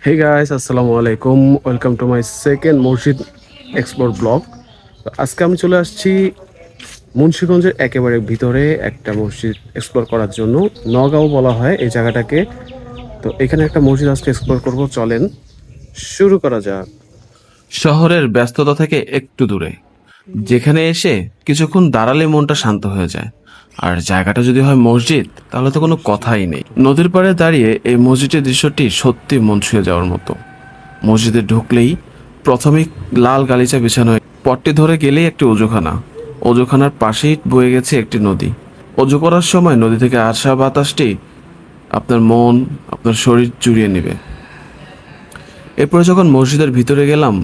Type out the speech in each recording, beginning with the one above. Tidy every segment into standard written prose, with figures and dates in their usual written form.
Hey guys, আসসালামু আলাইকুম। Welcome to my second মসজিদ এক্সপ্লোর ব্লগ। আজকে আমি চলে আসছি মুন্সিগঞ্জের একেবারে ভিতরে একটা মসজিদ এক্সপ্লোর করার জন্য। নগাঁও বলা হয় এই জায়গাটাকে। তো এখানে একটা মসজিদ আজকে এক্সপ্লোর করব, চলেন শুরু করা যাক। শহরের ব্যস্ততা থেকে একটু দূরে, যেখানে এসে কিছুক্ষণ দাঁড়ালে মনটা শান্ত হয়ে যায়। আর জায়গাটা যদি হয় মসজিদ, তাহলে তো কোনো কথাই নেই। নদীর পাড়ে দাঁড়িয়ে এই মসজিদের দৃশ্যটি সত্যি মন ছুঁয়ে যাওয়ার মতো। মসজিদে ঢুকলেই প্রথমেই লাল গালিচা বিছানো, পথটি ধরে গেলেই একটি অজুখানা। অজুখানার পাশেই বয়ে গেছে একটি নদী। অজু করার সময় নদী থেকে আসা বাতাসটি আপনার মন, আপনার শরীর জুড়িয়ে নেবে। এরপরে যখন মসজিদের ভিতরে গেলাম,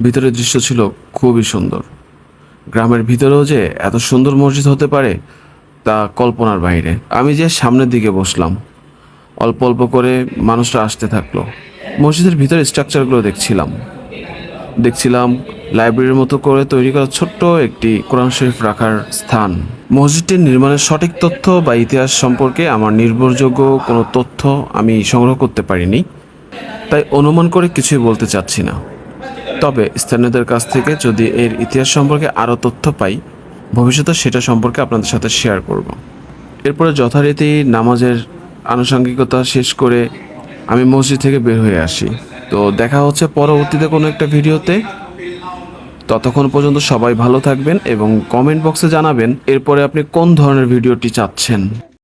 ভিতরের দৃশ্য ছিল খুবই সুন্দর। গ্রামের ভিতরেও যে এত সুন্দর মসজিদ হতে পারে তা কল্পনার বাইরে। আমি যে সামনের দিকে বসলাম, অল্প অল্প করে মানুষরা আসতে থাকলো। মসজিদের ভিতরে স্ট্রাকচারগুলো দেখছিলাম লাইব্রেরির মতো করে তৈরি করা ছোট্ট একটি কোরআন শরীফ রাখার স্থান। মসজিদটির নির্মাণের সঠিক তথ্য বা ইতিহাস সম্পর্কে আমার নির্ভরযোগ্য কোনো তথ্য আমি সংগ্রহ করতে পারিনি, তাই অনুমান করে কিছুই বলতে চাচ্ছি না। তবে স্থানীয়দের কাছ থেকে যদি এর ইতিহাস সম্পর্কে আরও তথ্য পাই, ভবিষ্যতে সেটা সম্পর্কে আপনাদের সাথে শেয়ার করব। এরপরে যথারীতি নামাজের আনুষঙ্গিকতা শেষ করে আমি মসজিদ থেকে বের হয়ে আসি। তো দেখা হচ্ছে পরবর্তীতে কোনো একটা ভিডিওতে। ততক্ষণ পর্যন্ত সবাই ভালো থাকবেন এবং কমেন্ট বক্সে জানাবেন এরপরে আপনি কোন ধরনের ভিডিওটি চাচ্ছেন।